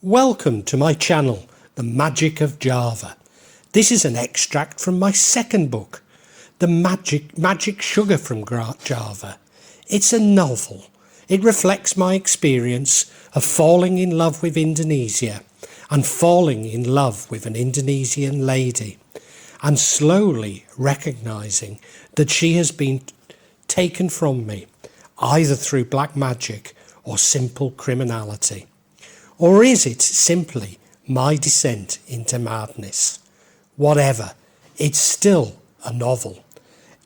Welcome to my channel, The Magic of Java. This is an extract from my second book, The Magic Sugar from Java. It's a novel. It reflects my experience of falling in love with Indonesia and falling in love with an Indonesian lady and slowly recognising that she has been taken from me either through black magic or simple criminality. Or is it simply my descent into madness? Whatever, it's still a novel.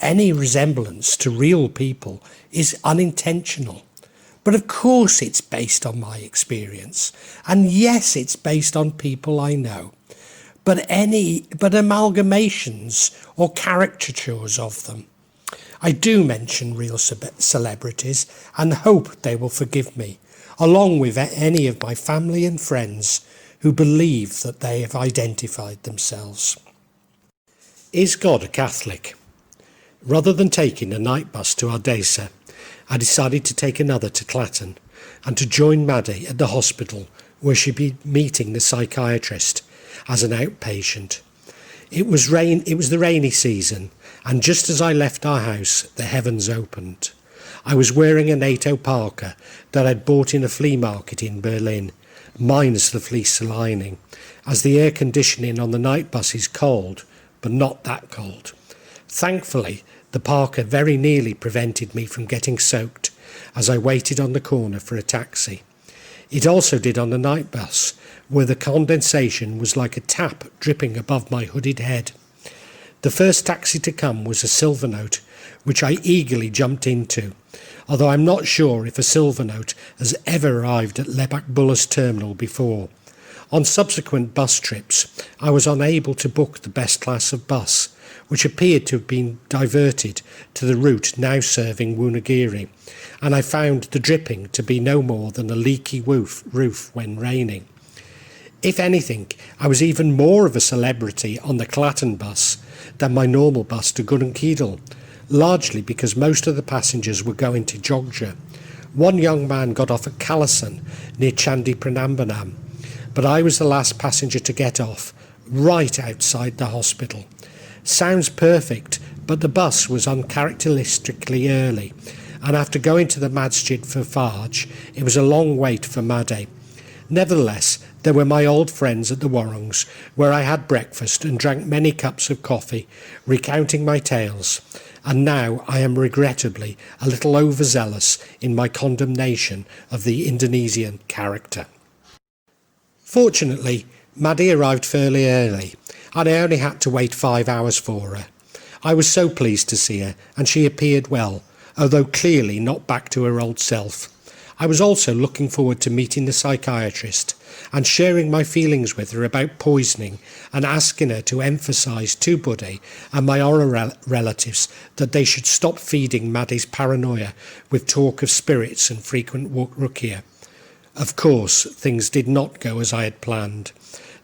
Any resemblance to real people is unintentional. But of course it's based on my experience. And yes, it's based on people I know. But amalgamations or caricatures of them. I do mention real celebrities and hope they will forgive me, along with any of my family and friends who believe that they have identified themselves. Is God a Catholic? Rather than taking a night bus to Ardesa, I decided to take another to Klaten and to join Maddie at the hospital where she'd be meeting the psychiatrist as an outpatient. It was the rainy season, and just as I left our house, the heavens opened. I was wearing a NATO parka that I'd bought in a flea market in Berlin, minus the fleece lining, as the air conditioning on the night bus is cold, but not that cold. Thankfully, the parka very nearly prevented me from getting soaked as I waited on the corner for a taxi. It also did on the night bus, where the condensation was like a tap dripping above my hooded head. The first taxi to come was a silver note, which I eagerly jumped into, although I'm not sure if a silver note has ever arrived at Lebak Bulus terminal before. On subsequent bus trips, I was unable to book the best class of bus, which appeared to have been diverted to the route now serving Wonogiri, and I found the dripping to be no more than a leaky roof when raining. If anything, I was even more of a celebrity on the Klaten bus than my normal bus to Gunung, largely because most of the passengers were going to Jogja. One young man got off at Kalasan near Candi Prambanan, but I was the last passenger to get off, right outside the hospital. Sounds perfect, but the bus was uncharacteristically early, and after going to the Masjid for Fajr, it was a long wait for Maddie. Nevertheless, there were my old friends at the Warungs, where I had breakfast and drank many cups of coffee, recounting my tales, and now I am regrettably a little overzealous in my condemnation of the Indonesian character. Fortunately, Maddie arrived fairly early, and I only had to wait 5 hours for her. I was so pleased to see her, and she appeared well, although clearly not back to her old self. I was also looking forward to meeting the psychiatrist and sharing my feelings with her about poisoning and asking her to emphasise to Buddy and my other relatives that they should stop feeding Maddie's paranoia with talk of spirits and frequent ruqyah. Of course, things did not go as I had planned.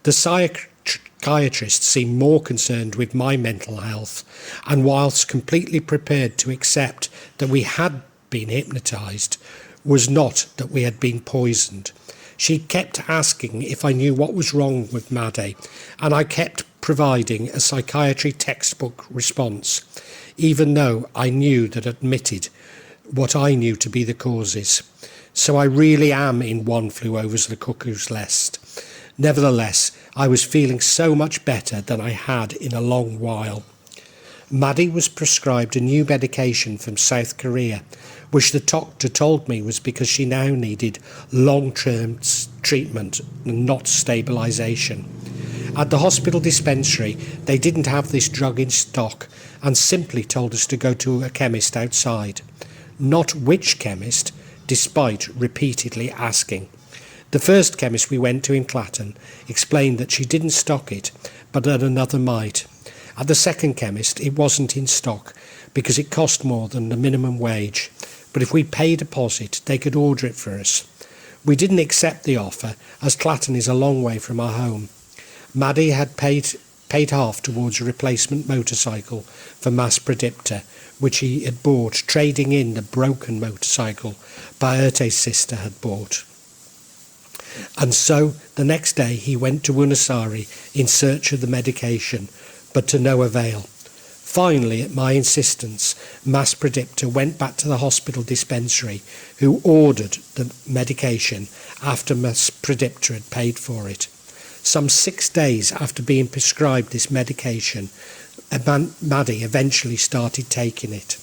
The psychiatrist seemed more concerned with my mental health, and whilst completely prepared to accept that we had been hypnotised, was not that we had been poisoned. She kept asking if I knew what was wrong with Maddie, and I kept providing a psychiatry textbook response, even though I knew that admitted what I knew to be the causes. So I really am in One Flew Over the Cuckoo's Nest. Nevertheless, I was feeling so much better than I had in a long while. Maddie was prescribed a new medication from South Korea, which the doctor told me was because she now needed long-term treatment and not stabilisation. At the hospital dispensary, they didn't have this drug in stock and simply told us to go to a chemist outside. Not which chemist, despite repeatedly asking. The first chemist we went to in Klaten explained that she didn't stock it, but that another might. At the second chemist, it wasn't in stock because it cost more than the minimum wage, but if we paid a deposit, they could order it for us. We didn't accept the offer, as Klaten is a long way from our home. Maddie had paid paid half towards a replacement motorcycle for Mas Pradipta, which he had bought, trading in the broken motorcycle Bhaerte's sister had bought. And so, the next day, he went to Unasari in search of the medication, but to no avail. Finally, at my insistence, Mas Pradipta went back to the hospital dispensary, who ordered the medication after Mas Pradipta had paid for it. Some 6 days after being prescribed this medication, Maddie eventually started taking it.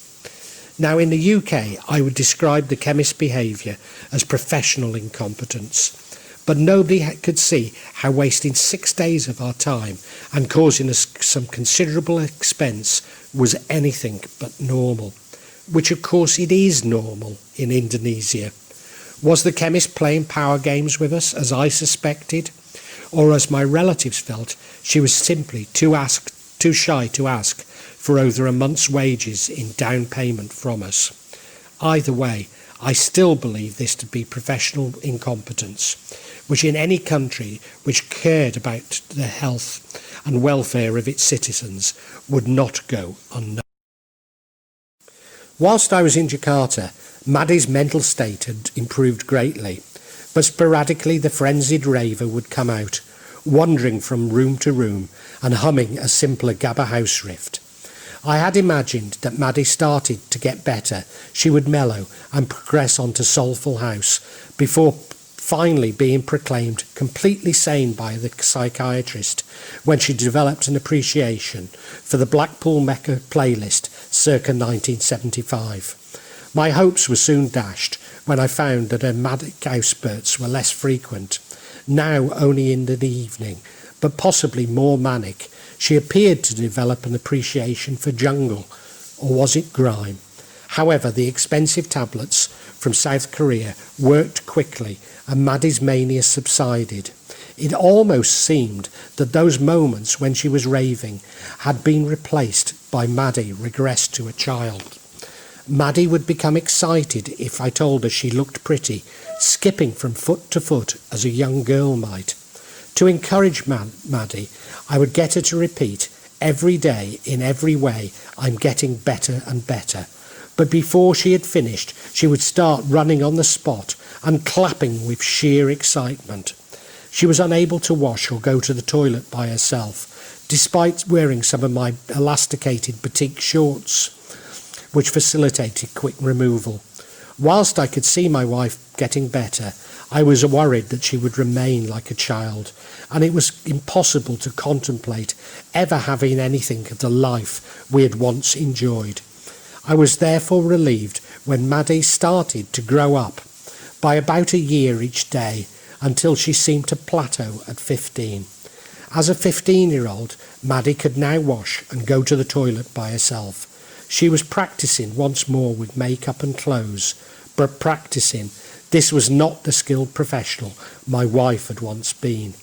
Now, in the UK, I would describe the chemist's behaviour as professional incompetence, but nobody could see how wasting 6 days of our time and causing us some considerable expense was anything but normal, which of course it is normal in Indonesia. Was the chemist playing power games with us, as I suspected? Or as my relatives felt, she was simply too shy to ask for over a month's wages in down payment from us. Either way, I still believe this to be professional incompetence, which in any country which cared about the health and welfare of its citizens would not go unnoticed. Whilst I was in Jakarta, Maddie's mental state had improved greatly, but sporadically the frenzied raver would come out, wandering from room to room and humming a simpler Gabba house riff. I had imagined that Maddie started to get better, she would mellow and progress on to soulful house, before finally being proclaimed completely sane by the psychiatrist when she developed an appreciation for the Blackpool Mecca playlist circa 1975. My hopes were soon dashed when I found that her manic outbursts were less frequent, now only in the evening, but possibly more manic. She appeared to develop an appreciation for jungle, or was it grime? However, the expensive tablets from South Korea worked quickly and Maddie's mania subsided. It almost seemed that those moments when she was raving had been replaced by Maddie regressed to a child. Maddie would become excited if I told her she looked pretty, skipping from foot to foot as a young girl might. To encourage Maddie, I would get her to repeat every day in every way, "I'm getting better and better." But before she had finished, she would start running on the spot and clapping with sheer excitement. She was unable to wash or go to the toilet by herself, despite wearing some of my elasticated batik shorts, which facilitated quick removal. Whilst I could see my wife getting better, I was worried that she would remain like a child, and it was impossible to contemplate ever having anything of the life we had once enjoyed. I was therefore relieved when Maddie started to grow up, by about a year each day, until she seemed to plateau at 15. As a 15-year-old, Maddie could now wash and go to the toilet by herself. She was practising once more with makeup and clothes, but practising. This was not the skilled professional my wife had once been.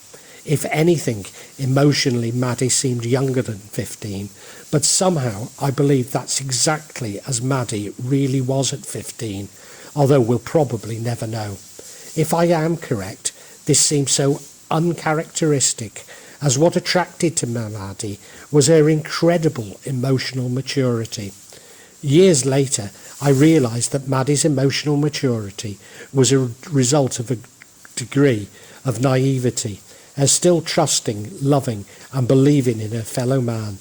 If anything, emotionally Maddie seemed younger than 15, but somehow I believe that's exactly as Maddie really was at 15, although we'll probably never know. If I am correct, this seems so uncharacteristic, as what attracted to Maddie was her incredible emotional maturity. Years later, I realised that Maddie's emotional maturity was a result of a degree of naivety, her still trusting, loving and believing in her fellow man,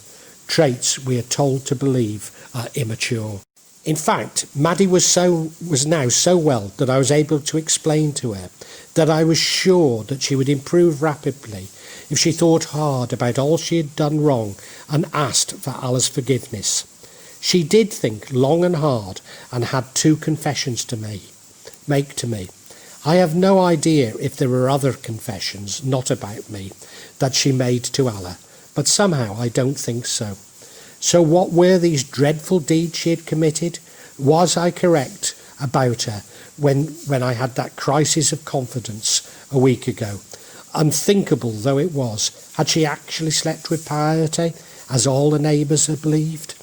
traits we are told to believe are immature. In fact, Maddie was now so well that I was able to explain to her that I was sure that she would improve rapidly if she thought hard about all she had done wrong and asked for Allah's forgiveness. She did think long and hard and had 2 confessions to make to me. I have no idea if there were other confessions, not about me, that she made to Allah, but somehow I don't think so. So what were these dreadful deeds she had committed? Was I correct about her when I had that crisis of confidence a week ago? Unthinkable though it was, had she actually slept with Bhaerte, as all the neighbours had believed?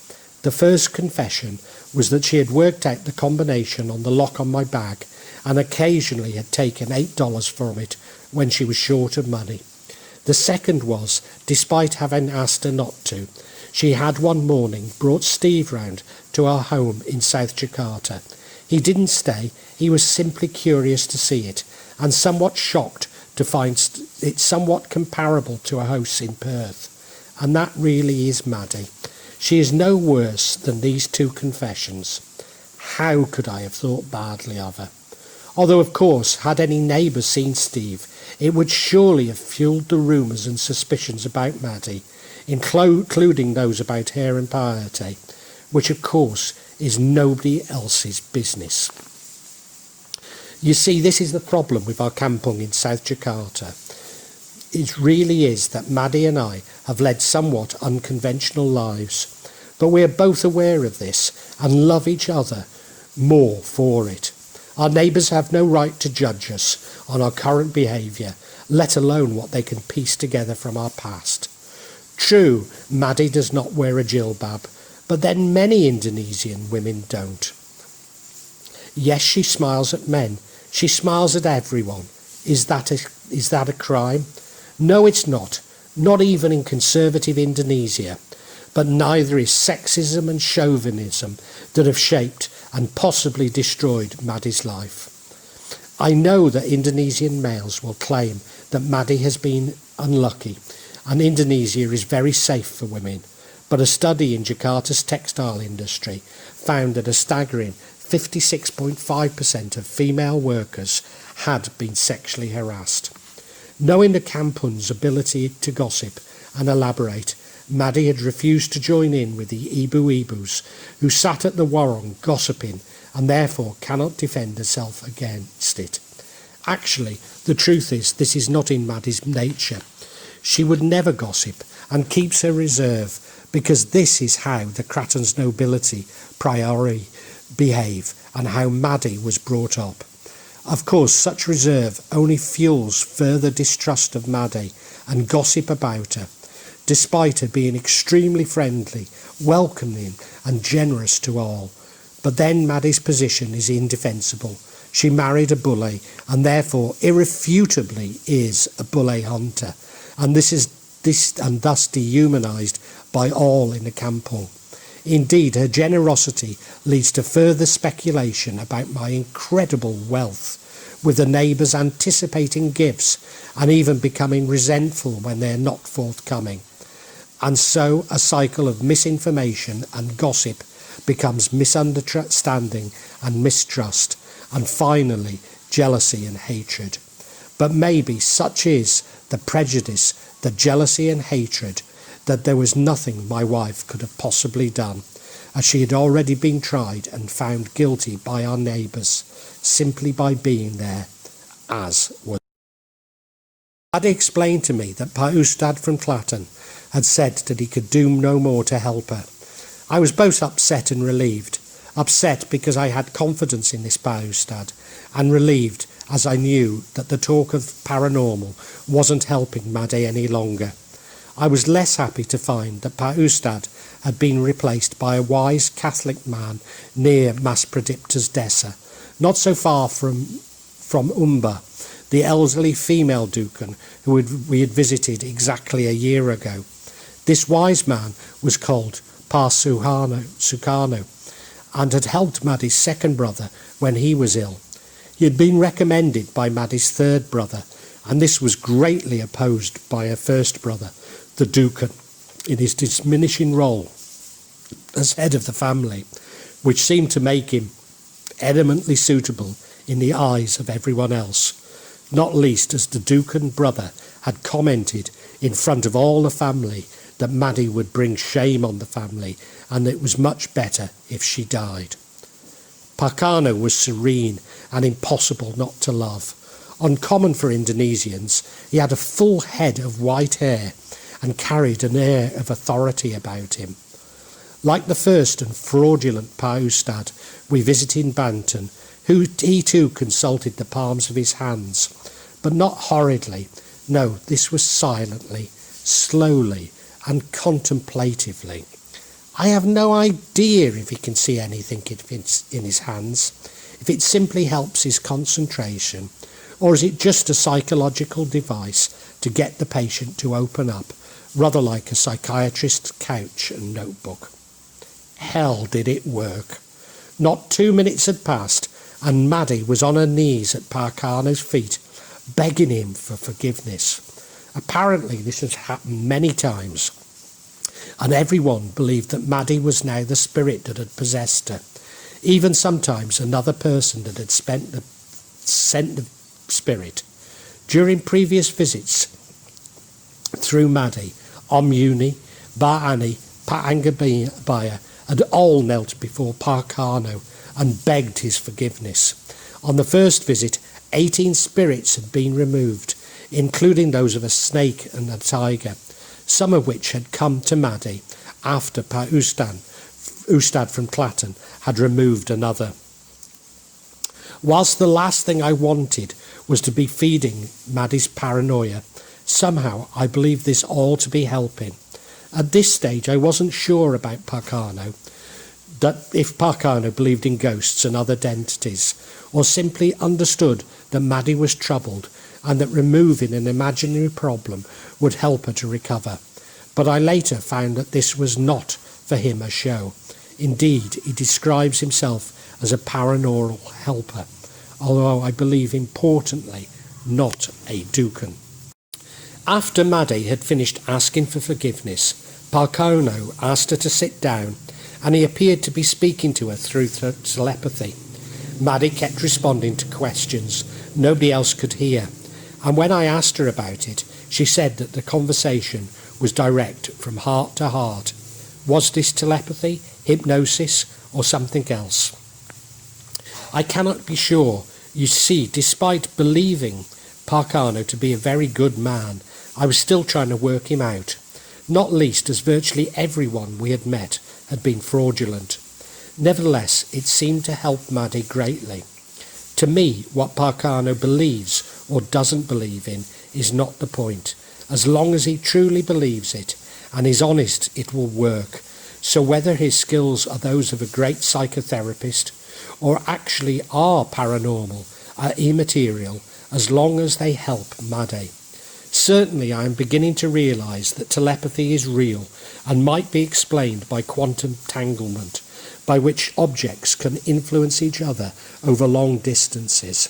The first confession was that she had worked out the combination on the lock on my bag and occasionally had taken $8 from it when she was short of money. The second was, despite having asked her not to, she had one morning brought Steve round to our home in South Jakarta. He didn't stay, he was simply curious to see it, and somewhat shocked to find it somewhat comparable to a house in Perth. And that really is Maddie. She is no worse than these two confessions. How could I have thought badly of her? Although, of course, had any neighbours seen Steve, it would surely have fuelled the rumours and suspicions about Maddie, including those about her impiety, which, of course, is nobody else's business. You see, this is the problem with our kampung in South Jakarta. It really is that Maddie and I have led somewhat unconventional lives, but we are both aware of this and love each other more for it. Our neighbours have no right to judge us on our current behaviour, let alone what they can piece together from our past. True, Maddie does not wear a jilbab, but then many Indonesian women don't. Yes, she smiles at men. She smiles at everyone. Is that a crime? No, it's not. Not even in conservative Indonesia. But neither is sexism and chauvinism that have shaped and possibly destroyed Maddie's life. I know that Indonesian males will claim that Maddie has been unlucky and Indonesia is very safe for women, but a study in Jakarta's textile industry found that a staggering 56.5% of female workers had been sexually harassed. Knowing the kampung's ability to gossip and elaborate, Maddie had refused to join in with the Ibu-Ibus who sat at the warung gossiping and therefore cannot defend herself against it. Actually, the truth is this is not in Maddie's nature. She would never gossip and keeps her reserve because this is how the Klaten's nobility priori behave and how Maddie was brought up. Of course, such reserve only fuels further distrust of Maddie and gossip about her, despite her being extremely friendly, welcoming and generous to all. But then Maddie's position is indefensible. She married a bule and therefore irrefutably is a bule hunter, and thus dehumanised by all in the kampung. Indeed, her generosity leads to further speculation about my incredible wealth, with the neighbours anticipating gifts and even becoming resentful when they are not forthcoming. And so a cycle of misinformation and gossip becomes misunderstanding and mistrust, and finally jealousy and hatred. But maybe such is the prejudice, the jealousy and hatred, that there was nothing my wife could have possibly done, as she had already been tried and found guilty by our neighbours, simply by being there, as was. Maddie explained to me that Pak Ustad from Klaten had said that he could do no more to help her. I was both upset and relieved. Upset because I had confidence in this Pak Ustad, and relieved as I knew that the talk of paranormal wasn't helping Maddie any longer. I was less happy to find that Pak Ustad had been replaced by a wise Catholic man near Mas Predictor's Desa, not so far from Umba, the elderly female deacon who we had visited exactly a year ago. This wise man was called Pa Sukarno and had helped Maddie's second brother when he was ill. He had been recommended by Maddie's third brother, and this was greatly opposed by her first brother, the deacon, in his diminishing role as head of the family, which seemed to make him eminently suitable in the eyes of everyone else, not least as the deacon brother had commented in front of all the family that Maddie would bring shame on the family and that it was much better if she died. Pak Karno was serene and impossible not to love. Uncommon for Indonesians, he had a full head of white hair and carried an air of authority about him. Like the first and fraudulent Pak Ustad we visited in Banten, he too consulted the palms of his hands, but not horridly. No, this was silently, slowly and contemplatively. I have no idea if he can see anything in his hands, if it simply helps his concentration, Or is it just a psychological device to get the patient to open up, rather like a psychiatrist's couch and notebook? Hell, did it work. Not 2 minutes had passed, and Maddie was on her knees at Pak Karno's feet, begging him for forgiveness. Apparently this has happened many times, and everyone believed that Maddie was now the spirit that had possessed her. Even sometimes another person that had sent the spirit. During previous visits through Maddie, Omuni, Ba'ani, Pa'angabaya had all knelt before Pak Karno and begged his forgiveness. On the first visit, 18 spirits had been removed, including those of a snake and a tiger, some of which had come to Maddie after Ustad from Klaten had removed another. Whilst the last thing I wanted was to be feeding Maddie's paranoia, somehow I believed this all to be helping. At this stage I wasn't sure about Pak Karno, that if Pak Karno believed in ghosts and other entities, or simply understood that Maddie was troubled and that removing an imaginary problem would help her to recover. But I later found that this was not for him a show. Indeed, he describes himself as a paranormal helper, although I believe importantly not a Dukan. After Maddie had finished asking for forgiveness, Pak Karno asked her to sit down, and he appeared to be speaking to her through telepathy. Maddie kept responding to questions nobody else could hear, and when I asked her about it, she said that the conversation was direct from heart to heart. Was this telepathy, hypnosis, or something else? I cannot be sure. You see, despite believing Pak Karno to be a very good man, I was still trying to work him out, not least as virtually everyone we had met had been fraudulent. Nevertheless, it seemed to help Maddie greatly. To me, what Pak Karno believes or doesn't believe in is not the point. As long as he truly believes it and is honest, it will work. So whether his skills are those of a great psychotherapist or actually are paranormal, are immaterial, as long as they help Maddie. Certainly I am beginning to realise that telepathy is real and might be explained by quantum entanglement, by which objects can influence each other over long distances,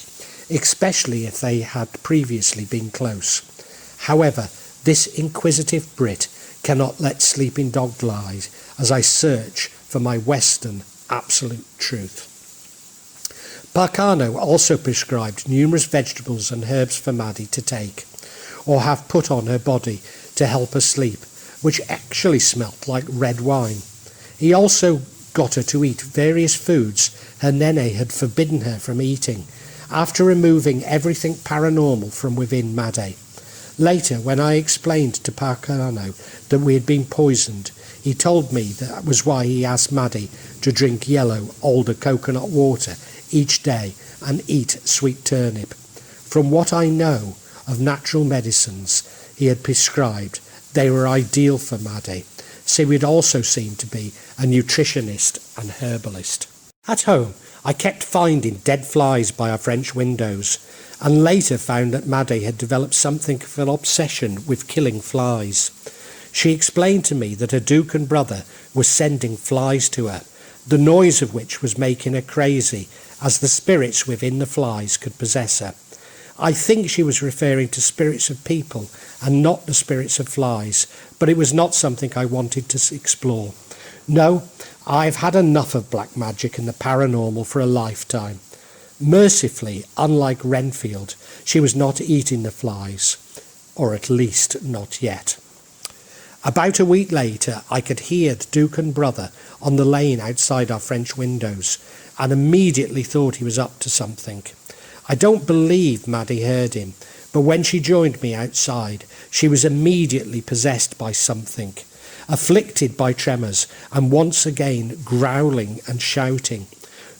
especially if they had previously been close. However, this inquisitive Brit cannot let sleeping dog lie as I search for my Western absolute truth. Pak Karno also prescribed numerous vegetables and herbs for Maddie to take, or have put on her body to help her sleep, which actually smelt like red wine. He also got her to eat various foods her nene had forbidden her from eating, after removing everything paranormal from within Maddie. Later, when I explained to Pak Karno that we had been poisoned, he told me that was why he asked Maddie to drink yellow, older coconut water each day and eat sweet turnip. From what I know of natural medicines he had prescribed, they were ideal for Maddie, so he would also seem to be a nutritionist and herbalist. At home, I kept finding dead flies by our French windows, and later found that Maddie had developed something of an obsession with killing flies. She explained to me that her Dukan brother was sending flies to her, the noise of which was making her crazy, as the spirits within the flies could possess her. I think she was referring to spirits of people and not the spirits of flies, but it was not something I wanted to explore. No, I've had enough of black magic and the paranormal for a lifetime. Mercifully, unlike Renfield, she was not eating the flies, or at least not yet. About a week later, I could hear the Dukan brother on the lane outside our French windows, and immediately thought he was up to something. I don't believe Maddie heard him, but when she joined me outside, she was immediately possessed by something, afflicted by tremors, and once again growling and shouting.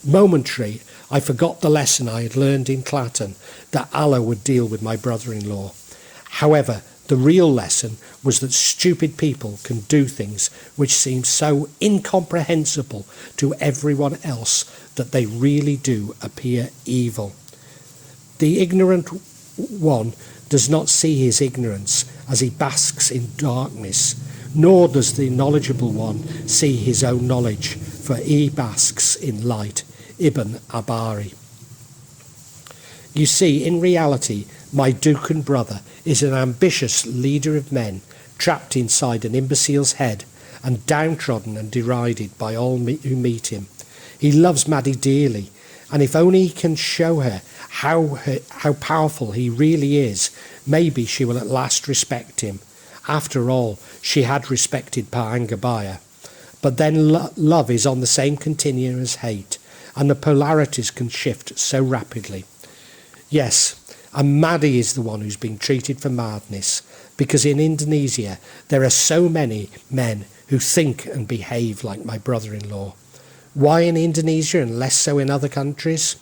Momentarily, I forgot the lesson I had learned in Klaten, that Allah would deal with my brother-in-law. However, the real lesson was that stupid people can do things which seem so incomprehensible to everyone else that they really do appear evil. The ignorant one does not see his ignorance as he basks in darkness, nor does the knowledgeable one see his own knowledge, for he basks in light. Ibn Abari. You see, in reality, my Dukan brother is an ambitious leader of men, trapped inside an imbecile's head and downtrodden and derided by all who meet him. He loves Maddie dearly, and if only he can show her how powerful he really is, maybe she will at last respect him. After all, she had respected Pa Angabaya. But then love is on the same continuum as hate, and the polarities can shift so rapidly. Yes, and Maddie is the one who's being treated for madness, because in Indonesia there are so many men who think and behave like my brother-in-law. Why in Indonesia and less so in other countries?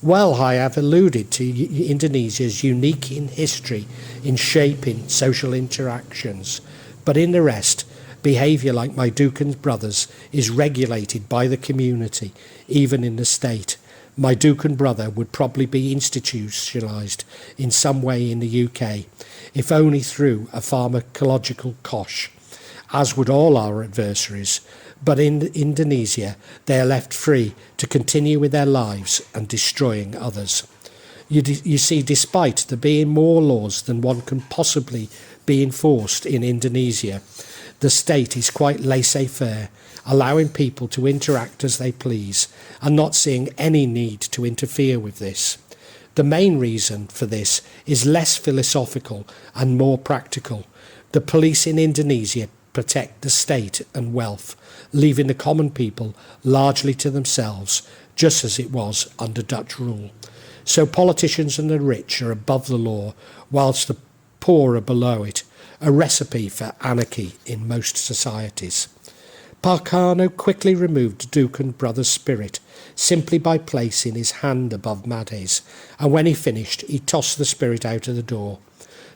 Well, I have alluded to Indonesia's unique in history in shaping social interactions, but in the rest, behaviour like my Dukan brothers is regulated by the community, even in the state. My Dukan brother would probably be institutionalised in some way in the UK, if only through a pharmacological kosh, as would all our adversaries. But in Indonesia, they are left free to continue with their lives and destroying others. You see, despite there being more laws than one can possibly be enforced in Indonesia, the state is quite laissez-faire, allowing people to interact as they please and not seeing any need to interfere with this. The main reason for this is less philosophical and more practical. The police in Indonesia protect the state and wealth, leaving the common people largely to themselves, just as it was under Dutch rule. So politicians and the rich are above the law, whilst the poor are below it, a recipe for anarchy in most societies. Pak Karno quickly removed Dukan brother's spirit simply by placing his hand above Maddie's, and when he finished, he tossed the spirit out of the door.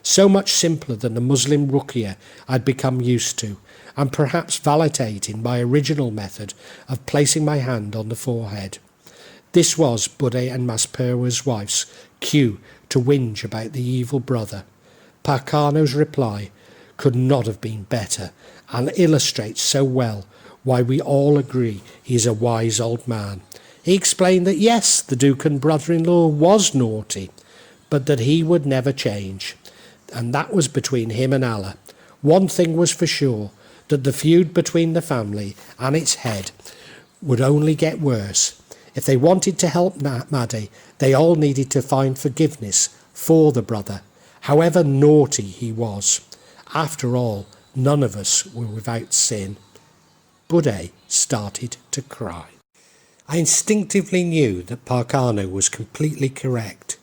So much simpler than the Muslim ruqyah I'd become used to, and perhaps validating my original method of placing my hand on the forehead. This was Bude and Mas Perwa's wife's cue to whinge about the evil brother. Pak Karno's reply could not have been better, and illustrates so well why we all agree he is a wise old man. He explained that yes, the Dukan brother-in-law was naughty, but that he would never change, and that was between him and Allah. One thing was for sure, that the feud between the family and its head would only get worse. If they wanted to help Maddie, they all needed to find forgiveness for the brother, however naughty he was. After all, none of us were without sin. Bude started to cry. I instinctively knew that Pak Karno was completely correct,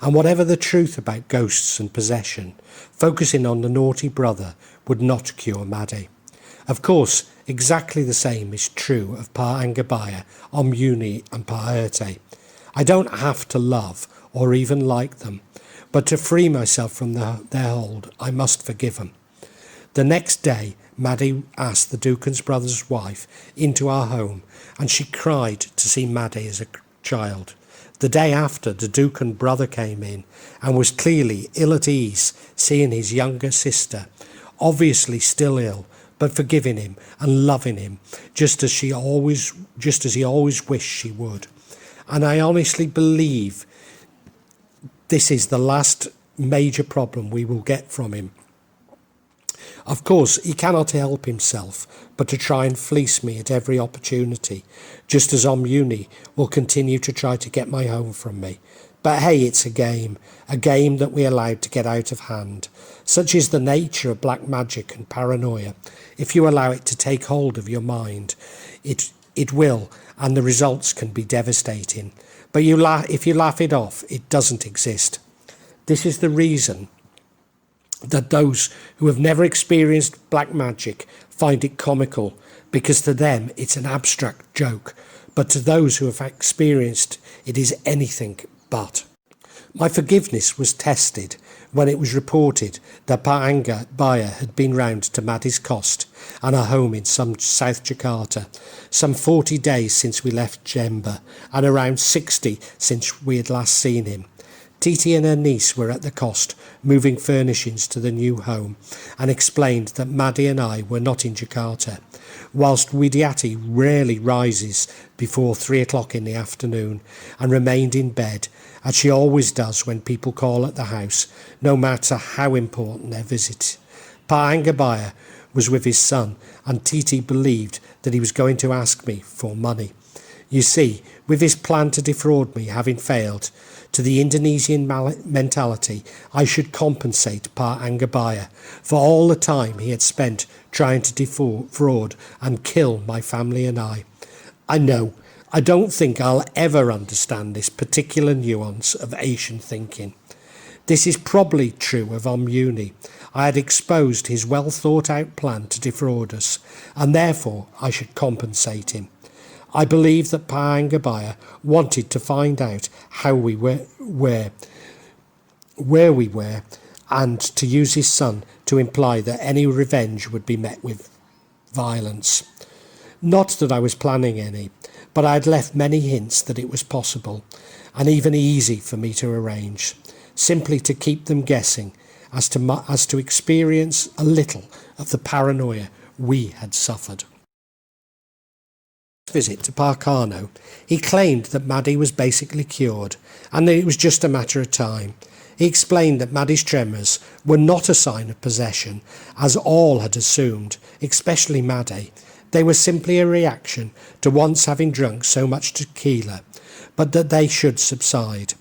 and whatever the truth about ghosts and possession, focusing on the naughty brother would not cure Maddie. Of course, exactly the same is true of Pa Angabaya, Muni and Pa Erte. I don't have to love or even like them, but to free myself from their hold, I must forgive them. The next day, Maddie asked the Dukan's brother's wife into our home, and she cried to see Maddie as a child. The day after, the Dukan brother came in and was clearly ill at ease seeing his younger sister, obviously still ill, but forgiving him and loving him, just as he always wished she would. And I honestly believe this is the last major problem we will get from him. Of course, he cannot help himself but to try and fleece me at every opportunity, just as Muni will continue to try to get my home from me. But hey, it's a game that we allowed to get out of hand. Such is the nature of black magic and paranoia. If you allow it to take hold of your mind, it will, and the results can be devastating. But if you laugh it off, it doesn't exist. This is the reason that those who have never experienced black magic find it comical, because to them it's an abstract joke, but to those who have experienced it is anything but. My forgiveness was tested when it was reported that Pa Angabaya had been round to Maddie's cost and her home in South Jakarta, some 40 days since we left Jember and around 60 since we had last seen him. Titi and her niece were at the cost, moving furnishings to the new home, and explained that Maddie and I were not in Jakarta, whilst Widiati rarely rises before 3 o'clock in the afternoon and remained in bed, as she always does when people call at the house, no matter how important their visit. Pa Angbaya was with his son, and Titi believed that he was going to ask me for money. You see, with his plan to defraud me having failed, to the Indonesian mentality, I should compensate Pa Angbaya for all the time he had spent trying to defraud and kill my family and I. I know, I don't think I'll ever understand this particular nuance of Asian thinking. This is probably true of Muni. I had exposed his well thought out plan to defraud us, and therefore I should compensate him. I believe that Pa Angbaya wanted to find out how we were, where we were, and to use his son to imply that any revenge would be met with violence. Not that I was planning any, but I had left many hints that it was possible, and even easy for me to arrange, simply to keep them guessing as to experience a little of the paranoia we had suffered. Visit to Pak Karno, he claimed that Maddie was basically cured and that it was just a matter of time. He explained that Maddie's tremors were not a sign of possession, as all had assumed, especially Maddie. They were simply a reaction to once having drunk so much tequila, but that they should subside.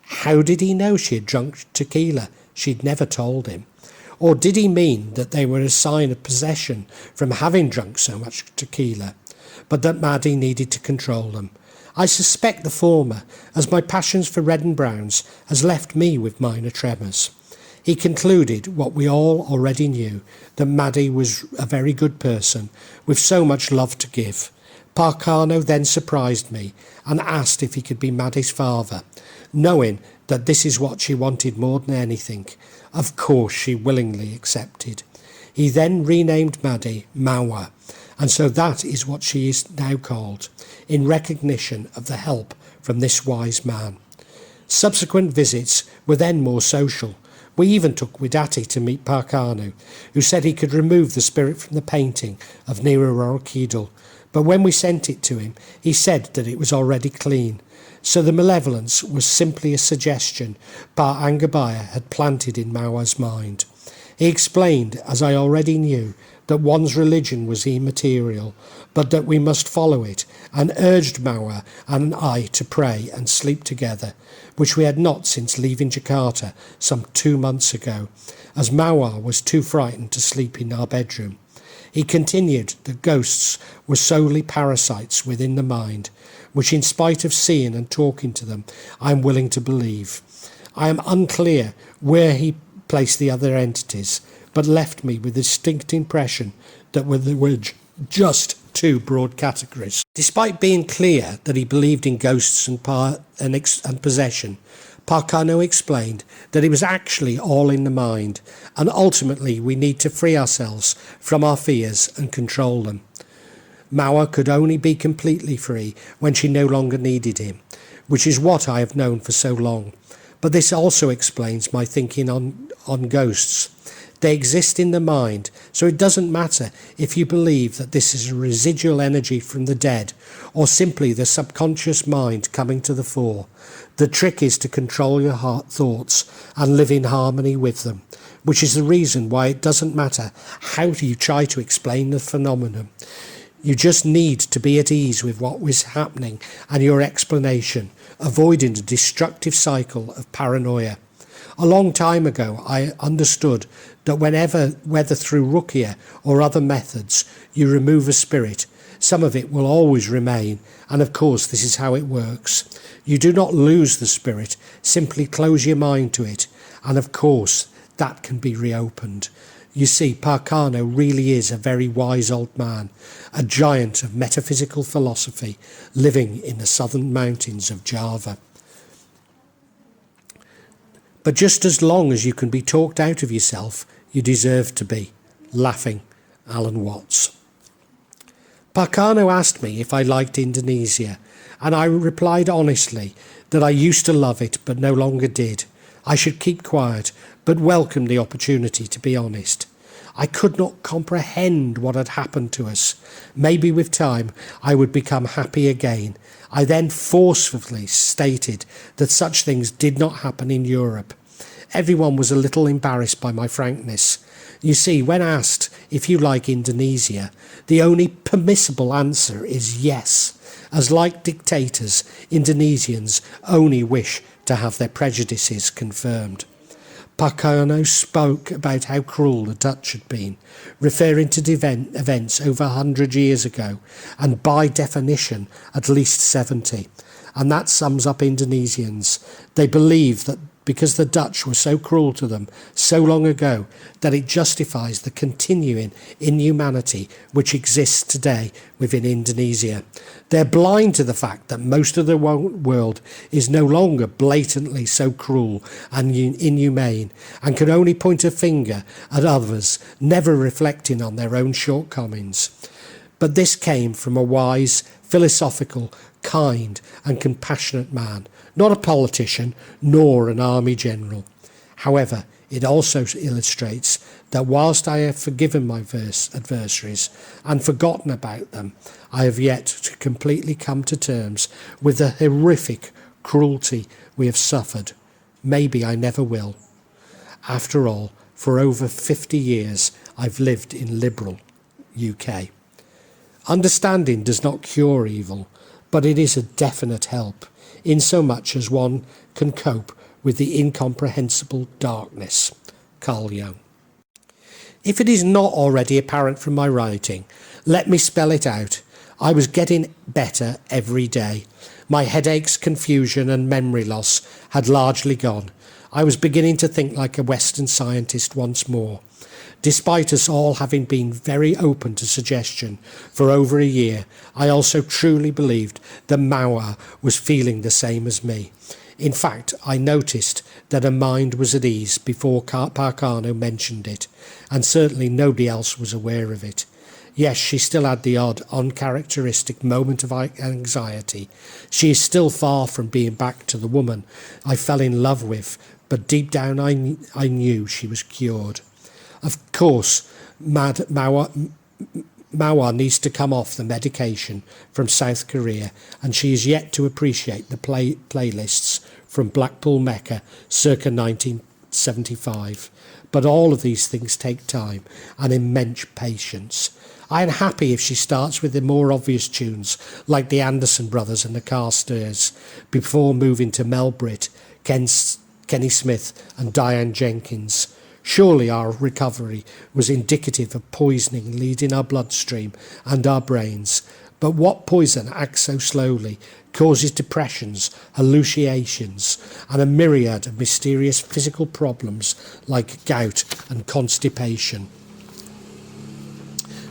How did he know she had drunk tequila? She'd never told him. Or did he mean that they were a sign of possession from having drunk so much tequila, but that Maddie needed to control them? I suspect the former, as my passions for red and browns has left me with minor tremors. He concluded what we all already knew, that Maddie was a very good person, with so much love to give. Pak Karno then surprised me and asked if he could be Maddie's father, knowing that this is what she wanted more than anything. Of course she willingly accepted. He then renamed Maddie Mawar, and so that is what she is now called, in recognition of the help from this wise man. Subsequent visits were then more social. We even took Widati to meet Pak Karno, who said he could remove the spirit from the painting of Nirarokidal, but when we sent it to him, he said that it was already clean. So the malevolence was simply a suggestion Pa Angbaya had planted in Mawar's mind. He explained, as I already knew, that one's religion was immaterial, but that we must follow it, and urged Mawar and I to pray and sleep together, which we had not since leaving Jakarta some 2 months ago, as Mawar was too frightened to sleep in our bedroom. He continued that ghosts were solely parasites within the mind, which in spite of seeing and talking to them, I am willing to believe. I am unclear where he placed the other entities, but left me with a distinct impression that there were just 2 broad categories. Despite being clear that he believed in ghosts and possession, Pak Karno explained that it was actually all in the mind, and ultimately we need to free ourselves from our fears and control them. Mawar could only be completely free when she no longer needed him, which is what I have known for so long. But this also explains my thinking on ghosts. They exist in the mind, so it doesn't matter if you believe that this is a residual energy from the dead or simply the subconscious mind coming to the fore. The trick is to control your thoughts and live in harmony with them, which is the reason why it doesn't matter how you try to explain the phenomenon. You just need to be at ease with what was happening and your explanation, avoiding the destructive cycle of paranoia. A long time ago, I understood that whether through ruqya or other methods, you remove a spirit, some of it will always remain, and of course this is how it works. You do not lose the spirit, simply close your mind to it, and of course that can be reopened. You see, Pak Karno really is a very wise old man, a giant of metaphysical philosophy, living in the southern mountains of Java. But just as long as you can be talked out of yourself, you deserve to be. Laughing, Alan Watts. Pak Karno asked me if I liked Indonesia, and I replied honestly that I used to love it but no longer did. I should keep quiet, but welcome the opportunity to be honest. I could not comprehend what had happened to us. Maybe with time I would become happy again. I then forcefully stated that such things did not happen in Europe. Everyone was a little embarrassed by my frankness. You see, when asked if you like Indonesia, the only permissible answer is yes, as like dictators, Indonesians only wish to have their prejudices confirmed. Pak Karno spoke about how cruel the Dutch had been, referring to events over 100 years ago, and by definition at least 70. And that sums up Indonesians. They believe that because the Dutch were so cruel to them so long ago, that it justifies the continuing inhumanity which exists today within Indonesia. They're blind to the fact that most of the world is no longer blatantly so cruel and inhumane, and can only point a finger at others, never reflecting on their own shortcomings. But this came from a wise, philosophical, kind and compassionate man, not a politician nor an army general. However, it also illustrates that whilst I have forgiven my adversaries and forgotten about them, I have yet to completely come to terms with the horrific cruelty we have suffered. Maybe I never will. After all, for over 50 years I've lived in liberal UK. Understanding does not cure evil, but it is a definite help, insomuch as one can cope with the incomprehensible darkness. Carl Jung. If it is not already apparent from my writing, let me spell it out. I was getting better every day. My headaches, confusion and memory loss had largely gone. I was beginning to think like a Western scientist once more. Despite us all having been very open to suggestion for over a year, I also truly believed that Mawar was feeling the same as me. In fact, I noticed that her mind was at ease before Pak Karno mentioned it, and certainly nobody else was aware of it. Yes, she still had the odd, uncharacteristic moment of anxiety. She is still far from being back to the woman I fell in love with, but deep down I knew she was cured. Of course, Mawar needs to come off the medication from South Korea, and she is yet to appreciate the playlists from Blackpool Mecca circa 1975. But all of these things take time and immense patience. I am happy if she starts with the more obvious tunes like the Anderson Brothers and the Carstairs before moving to Mel Britt, Kenny Smith and Diane Jenkins. Surely our recovery was indicative of poisoning leading our bloodstream and our brains. But what poison acts so slowly, causes depressions, hallucinations, and a myriad of mysterious physical problems like gout and constipation?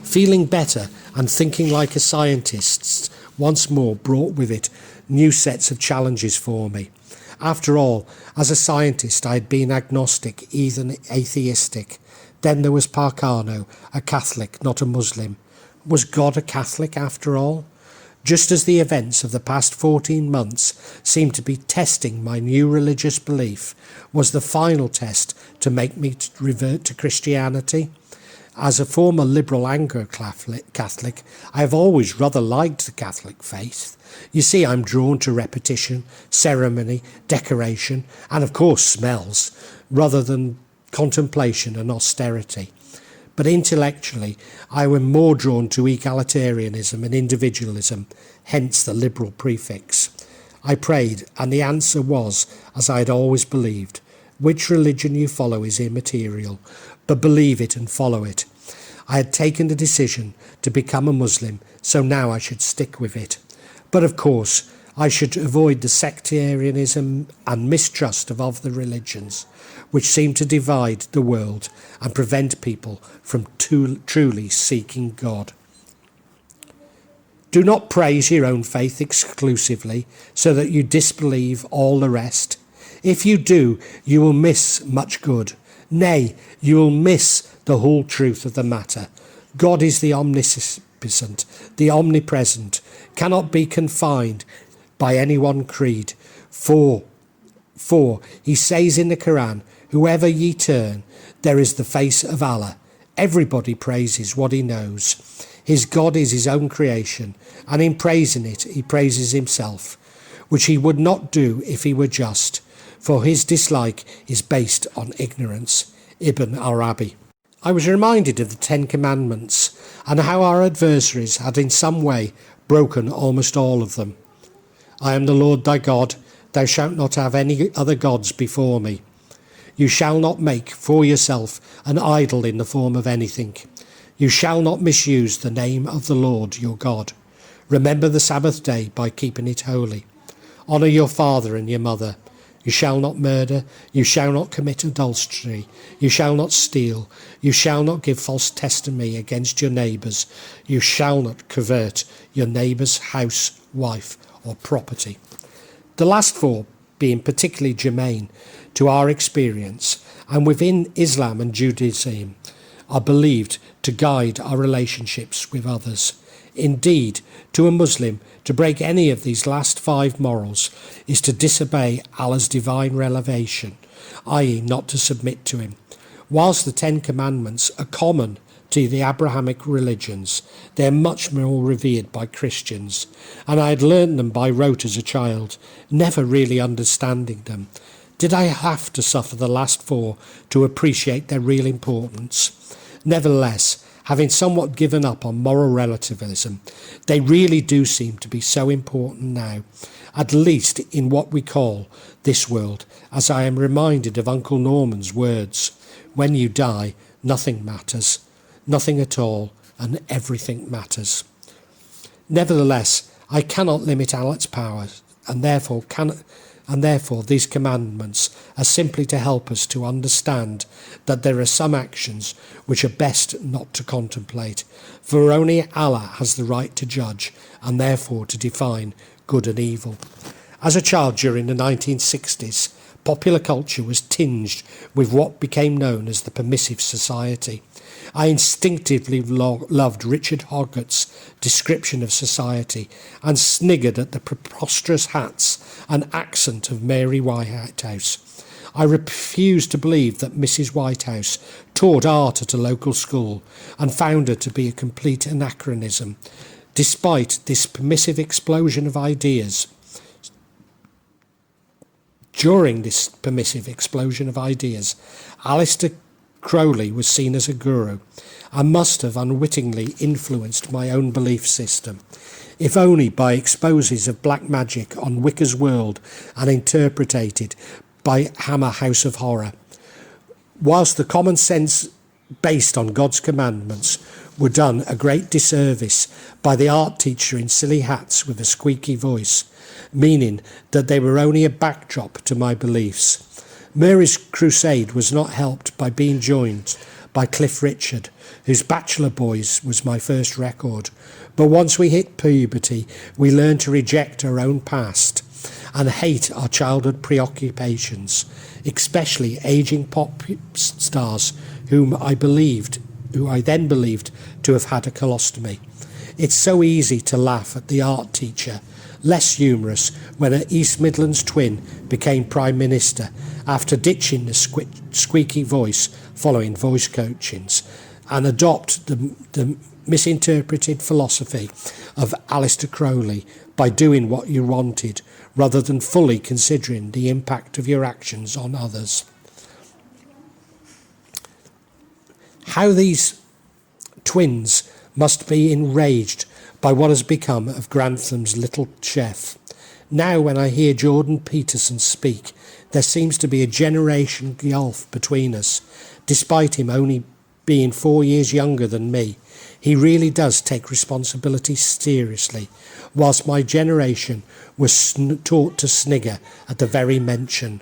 Feeling better and thinking like a scientist once more brought with it new sets of challenges for me. After all, as a scientist I had been agnostic, even atheistic. Then there was Pak Karno, a Catholic, not a Muslim. Was God a Catholic after all? Just as the events of the past 14 months seemed to be testing my new religious belief, was the final test to make me revert to Christianity? As a former liberal Anglo-Catholic, I have always rather liked the Catholic faith. You see, I'm drawn to repetition, ceremony, decoration, and of course smells, rather than contemplation and austerity. But intellectually, I am more drawn to egalitarianism and individualism, hence the liberal prefix. I prayed, and the answer was, as I had always believed, which religion you follow is immaterial, but believe it and follow it. I had taken the decision to become a Muslim, so now I should stick with it. But of course, I should avoid the sectarianism and mistrust of other religions, which seem to divide the world and prevent people from truly seeking God. Do not praise your own faith exclusively, so that you disbelieve all the rest. If you do, you will miss much good. Nay, you will miss the whole truth of the matter. God is the omniscient, the omnipresent, cannot be confined by any one creed. For he says in the Quran, whoever ye turn, there is the face of Allah. Everybody praises what he knows. His God is his own creation, and in praising it, he praises himself, which he would not do if he were just, for his dislike is based on ignorance. Ibn Arabi. I was reminded of the Ten Commandments and how our adversaries had in some way broken almost all of them. I am the Lord thy God, thou shalt not have any other gods before me. You shall not make for yourself an idol in the form of anything. You shall not misuse the name of the Lord your God. Remember the Sabbath day by keeping it holy. Honour your father and your mother. You shall not murder. You shall not commit adultery. You shall not steal. You shall not give false testimony against your neighbours. You shall not covet your neighbour's house, wife or property. The last four being particularly germane to our experience, and within Islam and Judaism are believed to guide our relationships with others. Indeed, to a Muslim, to break any of these last five morals is to disobey Allah's divine revelation, i.e. not to submit to him. Whilst the Ten Commandments are common to the Abrahamic religions, they are much more revered by Christians, and I had learned them by rote as a child, never really understanding them. Did I have to suffer the last four to appreciate their real importance? Nevertheless, having somewhat given up on moral relativism, they really do seem to be so important now, at least in what we call this world, as I am reminded of Uncle Norman's words, when you die, nothing matters, nothing at all, and everything matters. Nevertheless, I cannot limit Allah's power, and therefore these commandments are simply to help us to understand that there are some actions which are best not to contemplate, for only Allah has the right to judge and therefore to define good and evil. As a child during the 1960s, popular culture was tinged with what became known as the permissive society. I instinctively loved Richard Hoggart's description of society and sniggered at the preposterous hats and accent of Mary Whitehouse. I refused to believe that Mrs. Whitehouse taught art at a local school and found her to be a complete anachronism. Despite this permissive explosion of ideas, during this permissive explosion of ideas, Aleister Crowley was seen as a guru and must have unwittingly influenced my own belief system, if only by exposes of black magic on Wicca's world and interpreted by Hammer House of Horror. Whilst the common sense based on God's commandments were done a great disservice by the art teacher in silly hats with a squeaky voice, meaning that they were only a backdrop to my beliefs. Mary's crusade was not helped by being joined by Cliff Richard, whose Bachelor Boys was my first record. But once we hit puberty, we learned to reject our own past and hate our childhood preoccupations, especially aging pop stars who I then believed to have had a colostomy. It's so easy to laugh at the art teacher, less humorous when an East Midlands twin became Prime Minister after ditching the squeaky voice following voice coachings, and adopt the misinterpreted philosophy of Aleister Crowley by doing what you wanted rather than fully considering the impact of your actions on others. How these twins must be enraged by what has become of Grantham's little chef. Now when I hear Jordan Peterson speak, there seems to be a generation gulf between us. Despite him only being 4 years younger than me, he really does take responsibility seriously, whilst my generation was taught to snigger at the very mention.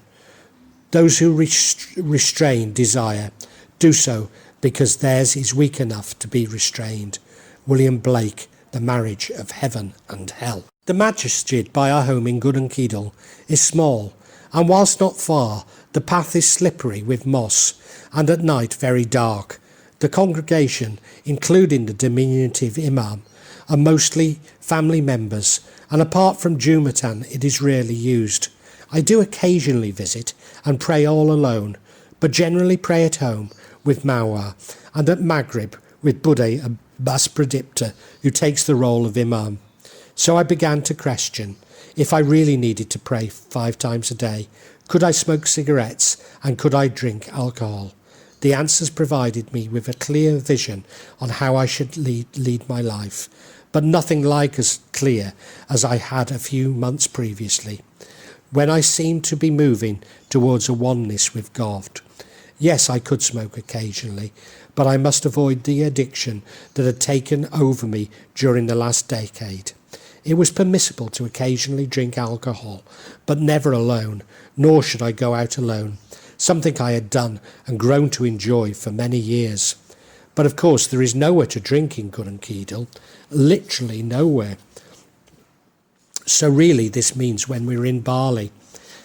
Those who restrain desire do so because theirs is weak enough to be restrained. William Blake, The Marriage of Heaven and Hell. The masjid by our home in Goodham Keedle is small, and whilst not far, the path is slippery with moss, and at night very dark. The congregation, including the diminutive imam, are mostly family members, and apart from Jumatan, it is rarely used. I do occasionally visit and pray all alone, but generally pray at home with Mawar, and at Maghrib with Budeh, a Bas Pradipta, who takes the role of imam. So I began to question, if I really needed to pray 5 times a day, could I smoke cigarettes and could I drink alcohol? The answers provided me with a clear vision on how I should lead my life, but nothing like as clear as I had a few months previously, when I seemed to be moving towards a oneness with God. Yes, I could smoke occasionally, but I must avoid the addiction that had taken over me during the last decade. It was permissible to occasionally drink alcohol, but never alone, nor should I go out alone, something I had done and grown to enjoy for many years. But of course there is nowhere to drink in Gurunkeedal, literally nowhere. So really this means when we're in Bali.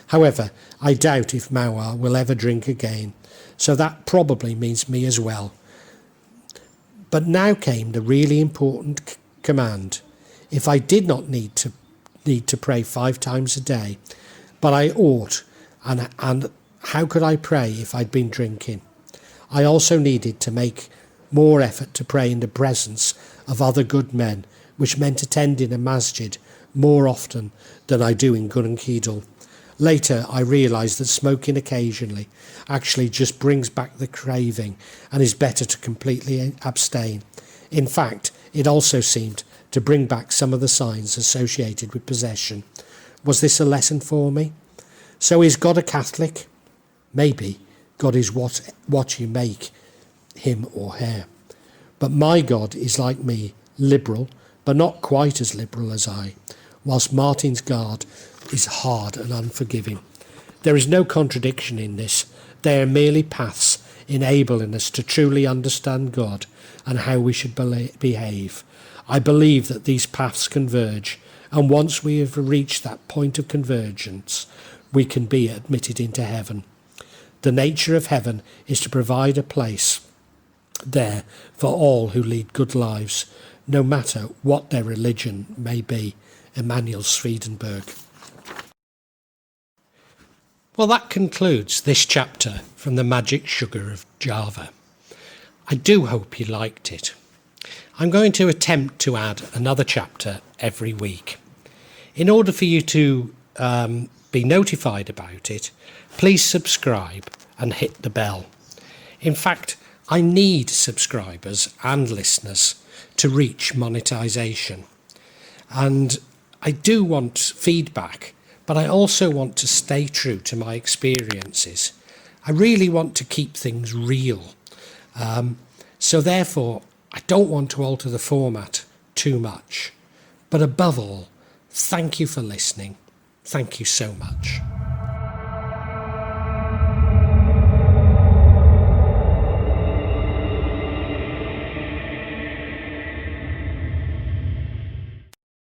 However, I doubt if Mawar will ever drink again, so that probably means me as well. But now came the really important command. If I did not need to pray 5 times a day, but I ought, and how could I pray if I'd been drinking? I also needed to make more effort to pray in the presence of other good men, which meant attending a masjid more often than I do in Gurunkeedal. Later I realised that smoking occasionally actually just brings back the craving and is better to completely abstain. In fact, it also seemed to bring back some of the signs associated with possession. Was this a lesson for me? So is God a Catholic? Maybe God is what you make him or her. But my God is like me, liberal, but not quite as liberal as I, whilst Martin's God is hard and unforgiving. There is no contradiction in this. They are merely paths enabling us to truly understand God and how we should behave. I believe that these paths converge, and once we have reached that point of convergence, we can be admitted into heaven. The nature of heaven is to provide a place there for all who lead good lives, no matter what their religion may be. Emanuel Swedenborg. Well, that concludes this chapter from the Magic Sugar of Java. I do hope you liked it. I'm going to attempt to add another chapter every week. In order for you to be notified about it, please subscribe and hit the bell. In fact, I need subscribers and listeners to reach monetization. And I do want feedback, but I also want to stay true to my experiences. I really want to keep things real. So therefore, I don't want to alter the format too much. But above all, thank you for listening. Thank you so much.